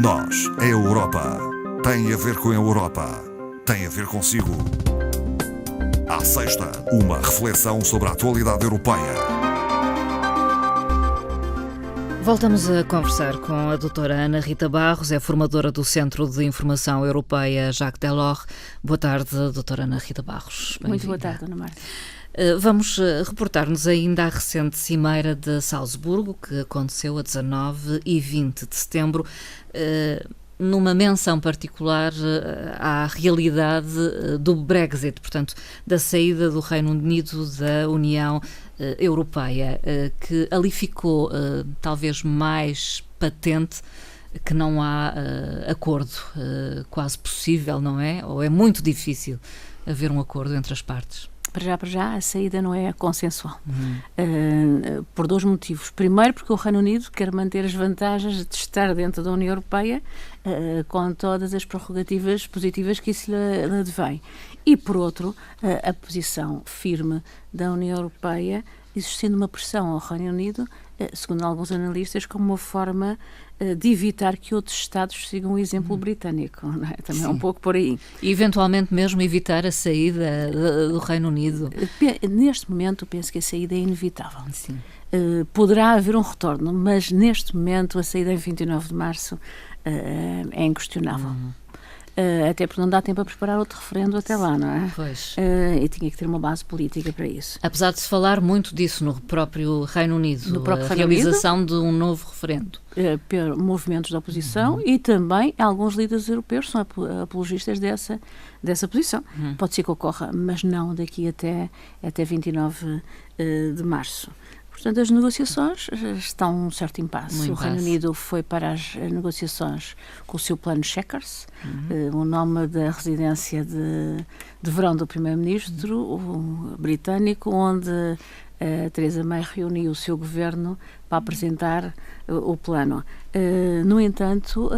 Nós, a Europa, tem a ver com a Europa, tem a ver consigo. À sexta, uma reflexão sobre a atualidade europeia. Voltamos a conversar com a doutora Ana Rita Barros, é formadora do Centro de Informação Europeia Jacques Delors. Boa tarde, doutora Ana Rita Barros. Bem-vinda. Muito boa tarde, Ana Marta. Vamos reportar-nos ainda à recente Cimeira de Salzburgo, que aconteceu a 19 e 20 de setembro, numa menção particular à realidade do Brexit, portanto, da saída do Reino Unido da União Europeia, que ali ficou talvez mais patente que não há acordo quase possível, não é? Ou é muito difícil haver um acordo entre as partes. Para já, a saída não é consensual, por dois motivos. Primeiro, porque o Reino Unido quer manter as vantagens de estar dentro da União Europeia, com todas as prerrogativas positivas que isso lhe advém. E, por outro, a posição firme da União Europeia, existindo uma pressão ao Reino Unido, segundo alguns analistas, como uma forma de evitar que outros Estados sigam o exemplo britânico. Não é? Também é um pouco por aí. E, eventualmente, mesmo evitar a saída do Reino Unido? Neste momento, penso que a saída é inevitável. Sim. Poderá haver um retorno, mas, neste momento, a saída em 29 de março é inquestionável. Até porque não dá tempo a preparar outro referendo até lá, não é? Pois. E tinha que ter uma base política para isso. Apesar de se falar muito disso no próprio Reino Unido, No próprio a Reino realização de um novo referendo. Movimentos da oposição e também alguns líderes europeus são apologistas dessa posição. Pode ser que ocorra, mas não daqui até 29 de março. Portanto, as negociações estão um certo impasse. O Reino Unido foi para as negociações com o seu plano Chequers, o nome da residência de verão do primeiro-ministro britânico, onde Theresa May reuniu o seu governo para apresentar o plano. No entanto,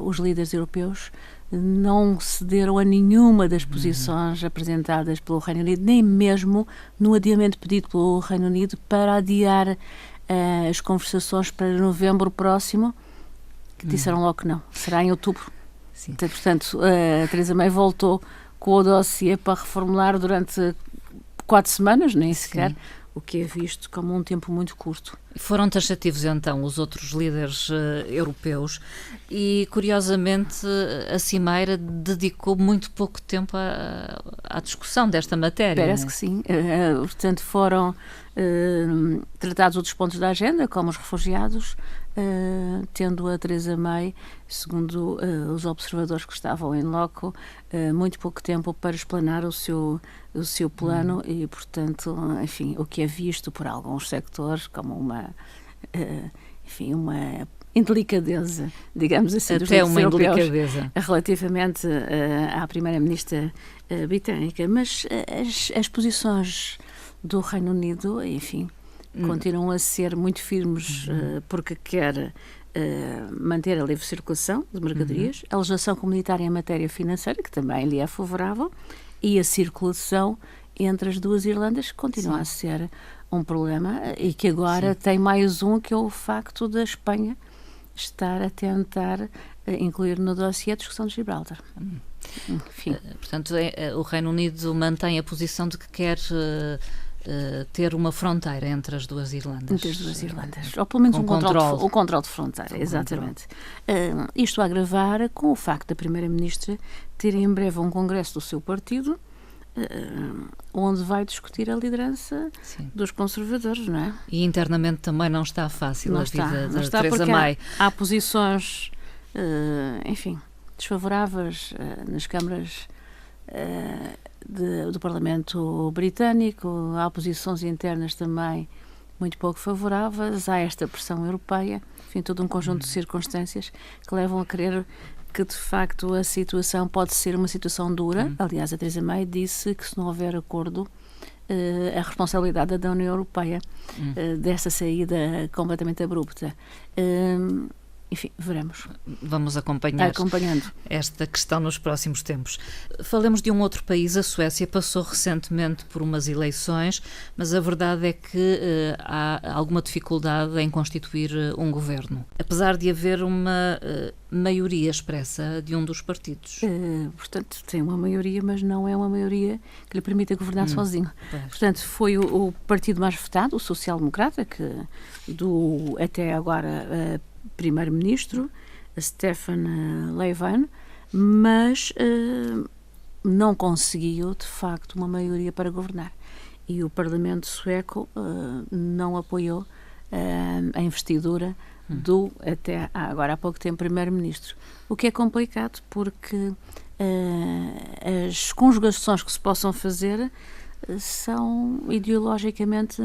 os líderes europeus não cederam a nenhuma das posições apresentadas pelo Reino Unido, nem mesmo no adiamento pedido pelo Reino Unido para adiar as conversações para novembro próximo, que disseram logo que não, será em outubro. Sim. Portanto, a Theresa May voltou com o dossiê para reformular durante 4 semanas, nem sequer, o que é visto como um tempo muito curto. Foram taxativos, então, os outros líderes europeus e, curiosamente, a Cimeira dedicou muito pouco tempo à discussão desta matéria. Parece que sim. Portanto, foram tratados outros pontos da agenda, como os refugiados, tendo a Theresa May, segundo os observadores que estavam em loco, muito pouco tempo para explanar o seu plano e, portanto, enfim, o que é visto por alguns sectores como uma indelicadeza, digamos assim, dos até uma europeus, indelicadeza relativamente à primeira-ministra britânica. Mas as posições do Reino Unido, enfim, continuam a ser muito firmes porque quer manter a livre circulação de mercadorias, a legislação comunitária em matéria financeira, que também lhe é favorável, e a circulação entre as duas Irlandas, que continua a ser um problema e que agora tem mais um, que é o facto da Espanha estar a tentar incluir no dossiê a discussão de Gibraltar. Enfim. Portanto, o Reino Unido mantém a posição de que quer ter uma fronteira entre as duas Irlandas. Entre as duas Irlandas. Ou pelo menos um controle de fronteira, exatamente. Isto a agravar com o facto da Primeira-Ministra ter em breve um congresso do seu partido, onde vai discutir a liderança dos conservadores, não é? E internamente também não está fácil a vida da Theresa May. Há posições, enfim, desfavoráveis nas câmaras do Parlamento Britânico, há posições internas também muito pouco favoráveis, há esta pressão europeia, enfim, todo um conjunto de circunstâncias que levam a crer que, de facto, a situação pode ser uma situação dura. Aliás, a Theresa May disse que, se não houver acordo, a responsabilidade da União Europeia dessa saída completamente abrupta. enfim, veremos. Vamos acompanhando esta questão nos próximos tempos. Falemos de um outro país, a Suécia passou recentemente por umas eleições, mas a verdade é que há alguma dificuldade em constituir um governo, apesar de haver uma maioria expressa de um dos partidos. Portanto, tem uma maioria, mas não é uma maioria que lhe permita governar sozinho. Pois. Portanto, foi o partido mais votado, o Social Democrata, que do até agora primeiro-ministro, Stefan Löfven, mas não conseguiu, de facto, uma maioria para governar. E o Parlamento sueco não apoiou a investidura do, até agora há pouco tempo, primeiro-ministro. O que é complicado, porque as conjugações que se possam fazer são ideologicamente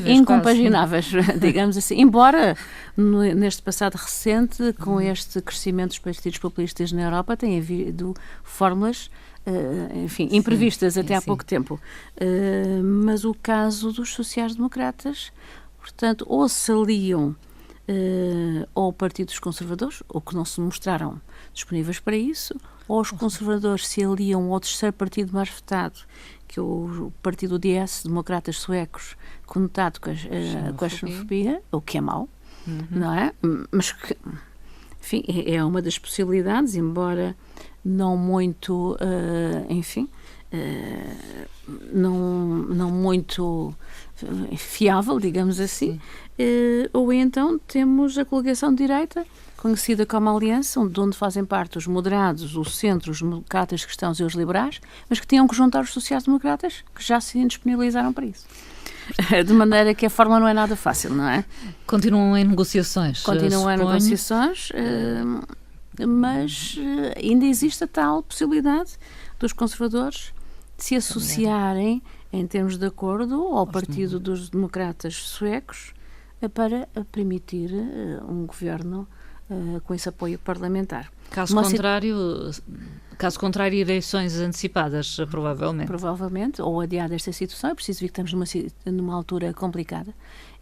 incompagináveis, digamos assim. Embora neste passado recente, com este crescimento dos partidos populistas na Europa, tenha havido fórmulas, enfim, imprevistas até há pouco tempo. Mas o caso dos sociais-democratas, portanto, ou se aliam ao Partido dos Conservadores, ou que não se mostraram disponíveis para isso, ou os conservadores se aliam ao terceiro partido mais votado, que é o partido DS, Democratas Suecos, conotado com a xenofobia, o que é mau, não é? Mas que, enfim, é uma das possibilidades, embora não muito, enfim, não muito fiável, digamos assim. Ou então temos a coligação de direita, conhecida como Aliança, onde fazem parte os moderados, o centro, os democratas cristãos e os liberais, mas que tinham que juntar os sociais-democratas, que já se disponibilizaram para isso. De maneira que a fórmula não é nada fácil, não é? Continuam em negociações. Continuam em negociações, mas ainda existe a tal possibilidade dos conservadores de se associarem, em termos de acordo, ao Partido dos Democratas Suecos, para permitir um governo com esse apoio parlamentar. Caso contrário, eleições antecipadas, provavelmente. Provavelmente, ou adiada esta situação. É preciso ver que estamos numa altura complicada,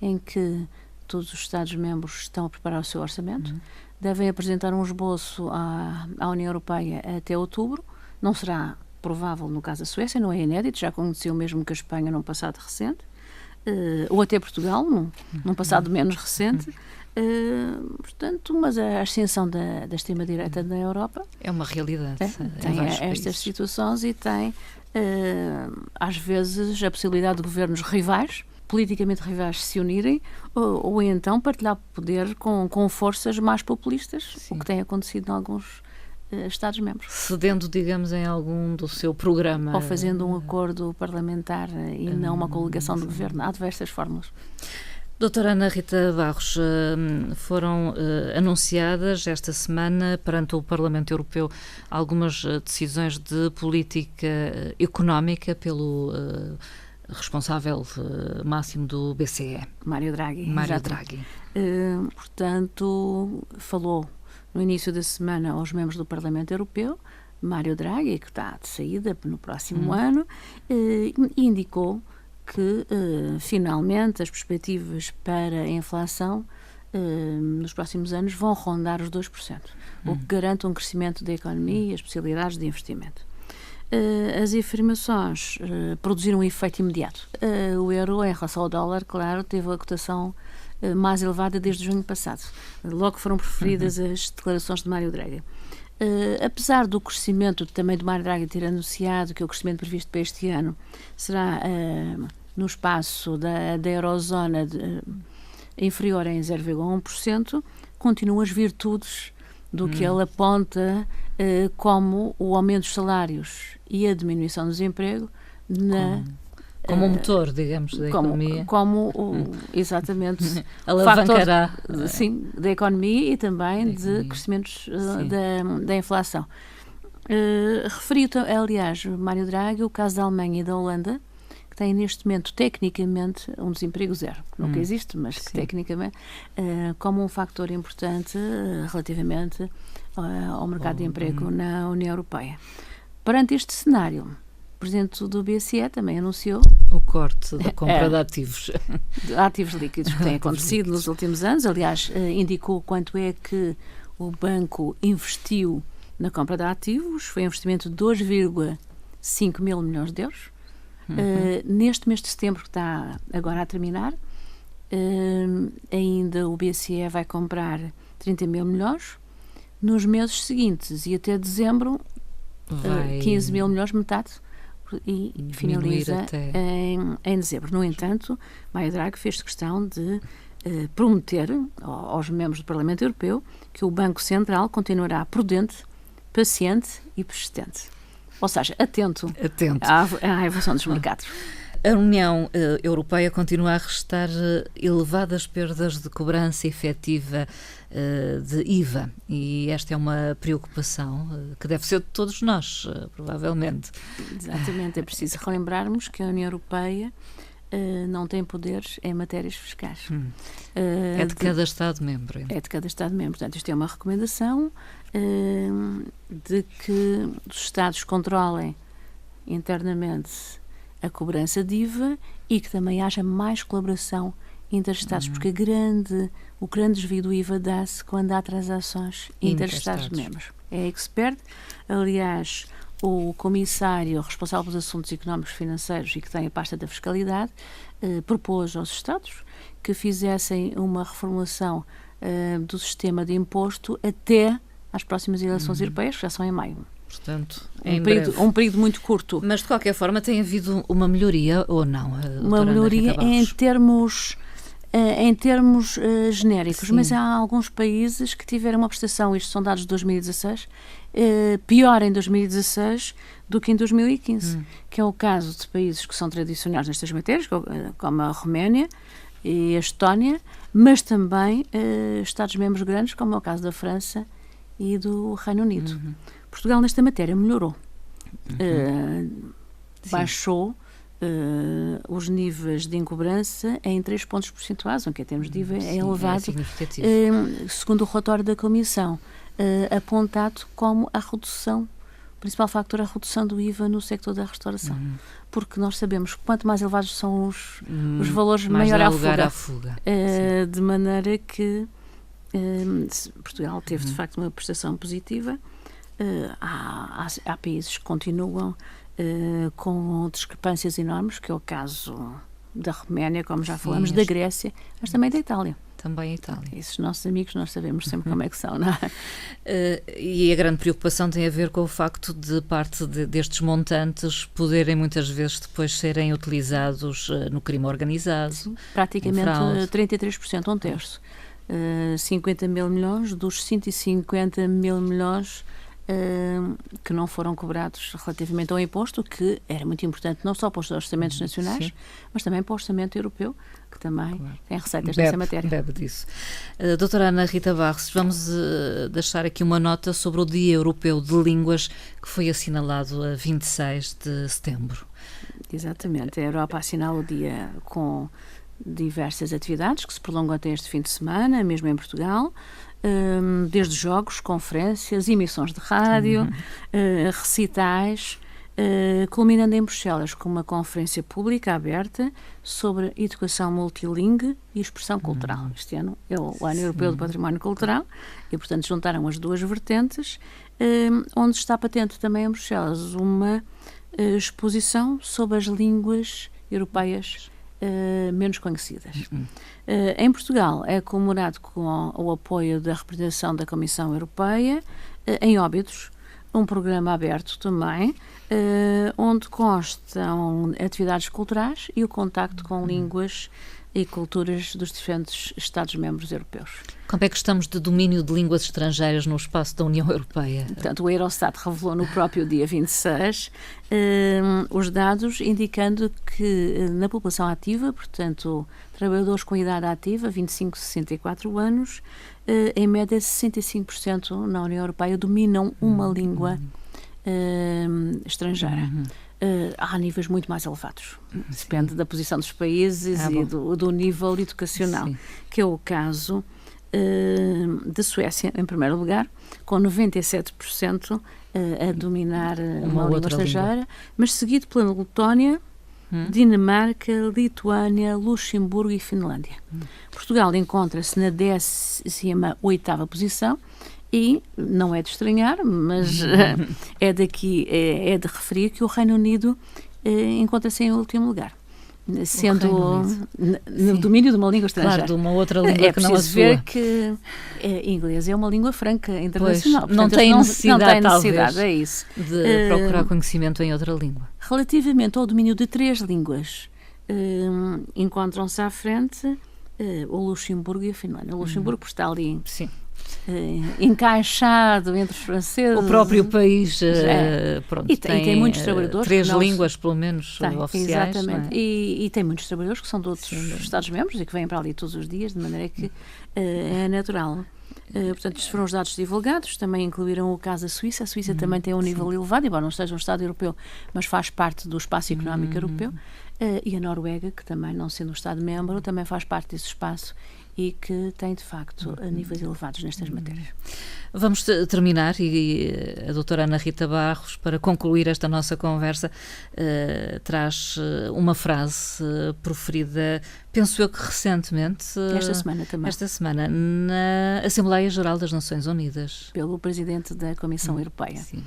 em que todos os Estados-membros estão a preparar o seu orçamento, devem apresentar um esboço à União Europeia até outubro. Não será provável no caso da Suécia, não é inédito, já aconteceu mesmo com a Espanha num passado recente, ou até Portugal, num passado menos recente. Portanto, mas a ascensão da extrema-direita na Europa é uma realidade. Tem estas situações e tem, às vezes, a possibilidade de governos rivais, politicamente rivais, se unirem ou então partilhar poder com forças mais populistas, o que tem acontecido em alguns Estados-membros. Cedendo, digamos, em algum do seu programa. Ou fazendo um acordo parlamentar e não uma coligação de governo. Há diversas fórmulas. Doutora Ana Rita Barros, foram anunciadas esta semana perante o Parlamento Europeu algumas decisões de política económica pelo responsável máximo do BCE. Mário Draghi. Portanto, falou no início da semana aos membros do Parlamento Europeu, Mário Draghi, que está de saída no próximo ano, indicou que, finalmente, as perspectivas para a inflação nos próximos anos vão rondar os 2%, o que garante um crescimento da economia e as possibilidades de investimento. As afirmações produziram um efeito imediato. O euro, em relação ao dólar, claro, teve a cotação mais elevada desde junho passado. Logo foram preferidas as declarações de Mário Draghi. Apesar do crescimento também de Mário Draghi ter anunciado que o crescimento previsto para este ano será no espaço da eurozona inferior em 0,1%, continuam as virtudes do que ele aponta como o aumento dos salários e a diminuição do desemprego como um motor, digamos, da economia. Exatamente. Alavancará. Sim, da economia e também de crescimentos da inflação. Referiu, aliás, Mário Draghi, o caso da Alemanha e da Holanda, que têm neste momento, tecnicamente, um desemprego zero. Nunca existe, mas que tecnicamente, como um fator importante relativamente ao mercado de emprego na União Europeia. Perante este cenário, Presidente do BCE também anunciou o corte da compra de ativos. De ativos líquidos que tem acontecido nos últimos anos. Aliás, indicou quanto é que o banco investiu na compra de ativos. Foi um investimento de 2,5 mil milhões de euros. Neste mês de setembro, que está agora a terminar, ainda o BCE vai comprar 30 mil milhões. Nos meses seguintes e até dezembro, 15 mil milhões, metade, e finaliza em dezembro. No entanto, Mario Draghi fez questão de prometer aos membros do Parlamento Europeu que o Banco Central continuará prudente, paciente e persistente. Ou seja, atento. À evolução dos mercados. A União Europeia continua a registrar elevadas perdas de cobrança efetiva de IVA, e esta é uma preocupação que deve ser de todos nós, provavelmente. Exatamente, é preciso relembrarmos que a União Europeia não tem poderes em matérias fiscais. É de cada Estado-membro. É de cada Estado-membro. Portanto, isto é uma recomendação de que os Estados controlem internamente a cobrança de IVA e que também haja mais colaboração inter-Estados, porque o grande desvio do IVA dá-se quando há transações inter-Estados-membros. É expert. Aliás, o comissário responsável pelos assuntos económicos e financeiros e que tem a pasta da fiscalidade propôs aos Estados que fizessem uma reformulação do sistema de imposto até às próximas eleições europeias, que já são em maio. Portanto, um período muito curto. Mas, de qualquer forma, tem havido uma melhoria ou não? Uma melhoria em termos genéricos, Sim. mas há alguns países que tiveram uma prestação, isto são dados de 2016, pior em 2016 do que em 2015, que é o caso de países que são tradicionais nestas matérias, como a Roménia e a Estónia, mas também Estados-membros grandes, como é o caso da França e do Reino Unido. Portugal, nesta matéria, melhorou. Baixou os níveis de incobrança em 3 pontos percentuais, que em termos de IVA é elevado, significativo. segundo o relatório da Comissão, apontado como a redução, o principal fator, a redução do IVA no sector da restauração. Porque nós sabemos que quanto mais elevados são os valores, maior a fuga. De maneira que Portugal teve, de facto, uma prestação positiva. Há países que continuam com discrepâncias enormes, que é o caso da Roménia, como já falamos, da Grécia, mas também da Itália. Também a Itália. Esses nossos amigos, nós sabemos sempre como é que são, não é? E a grande preocupação tem a ver com o facto de parte destes montantes poderem muitas vezes depois serem utilizados no crime organizado. Sim, praticamente 33%, um terço. 50 mil milhões dos 150 mil milhões que não foram cobrados relativamente ao imposto, que era muito importante não só para os orçamentos nacionais, mas também para o orçamento europeu, que também tem receitas nessa matéria. Bebe disso. Doutora Ana Rita Barros, vamos deixar aqui uma nota sobre o Dia Europeu de Línguas, que foi assinalado a 26 de setembro. Exatamente. A Europa assinala o dia com diversas atividades que se prolongam até este fim de semana, mesmo em Portugal, desde jogos, conferências, emissões de rádio, recitais, culminando em Bruxelas com uma conferência pública aberta sobre educação multilingue e expressão cultural. Este ano é o Ano Europeu do Património Cultural e, portanto, juntaram as duas vertentes, onde está patente também em Bruxelas uma exposição sobre as línguas europeias menos conhecidas. Em Portugal é comemorado com o apoio da representação da Comissão Europeia, em Óbidos, um programa aberto também, onde constam atividades culturais e o contacto com línguas e culturas dos diferentes Estados-membros europeus. Como é que estamos de domínio de línguas estrangeiras no espaço da União Europeia? Portanto, o Eurostat revelou no próprio dia 26 os dados indicando que na população ativa, portanto, trabalhadores com idade ativa, 25 a 64 anos, em média 65% na União Europeia dominam uma língua estrangeira. Há níveis muito mais elevados. Depende da posição dos países e do nível educacional, que é o caso da Suécia, em primeiro lugar, com 97% a dominar uma língua estrangeira, mas seguido pela Letónia, Dinamarca, Lituânia, Luxemburgo e Finlândia. Portugal encontra-se na 18ª posição e não é de estranhar, mas é de referir que o Reino Unido encontra-se em último lugar. Sendo no domínio de uma língua estrangeira. Claro, de uma outra língua que não a sua. É preciso ver que inglês é uma língua franca internacional. Pois, não tem necessidade, talvez, é isso. De procurar conhecimento em outra língua. Relativamente ao domínio de 3 línguas, encontram-se à frente o Luxemburgo e a Finlândia. O Luxemburgo está ali... Sim. Encaixado entre os franceses. O próprio país pronto, e tem muitos trabalhadores. 3 línguas, pelo menos, oficiais. Exatamente. E tem muitos trabalhadores que são de outros Estados-membros e que vêm para ali todos os dias, de maneira que é natural. Portanto, estes foram os dados divulgados, também incluíram o caso da Suíça. A Suíça também tem um nível elevado, embora não seja um Estado europeu, mas faz parte do espaço económico europeu. E a Noruega, que também, não sendo um Estado-membro, também faz parte desse espaço e que tem, de facto, níveis elevados nestas matérias. Vamos terminar, e a doutora Ana Rita Barros, para concluir esta nossa conversa, traz uma frase proferida, penso eu que recentemente... Esta semana também. Esta semana, na Assembleia Geral das Nações Unidas. Pelo Presidente da Comissão Europeia. Sim.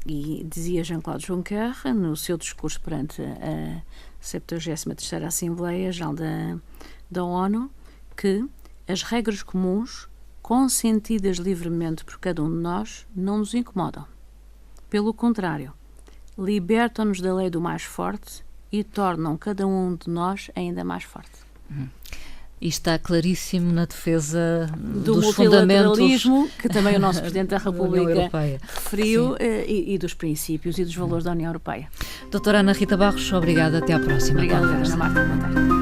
E dizia Jean-Claude Juncker, no seu discurso perante a 73ª Assembleia Geral da ONU, que as regras comuns, consentidas livremente por cada um de nós, não nos incomodam. Pelo contrário, libertam-nos da lei do mais forte e tornam cada um de nós ainda mais forte. E está claríssimo na defesa do dos multilateralismo, que também o nosso Presidente da República referiu, e dos princípios e dos valores da União Europeia. Doutora Ana Rita Barros, obrigada. Até à próxima. Obrigada, Ana Marta. Boa tarde.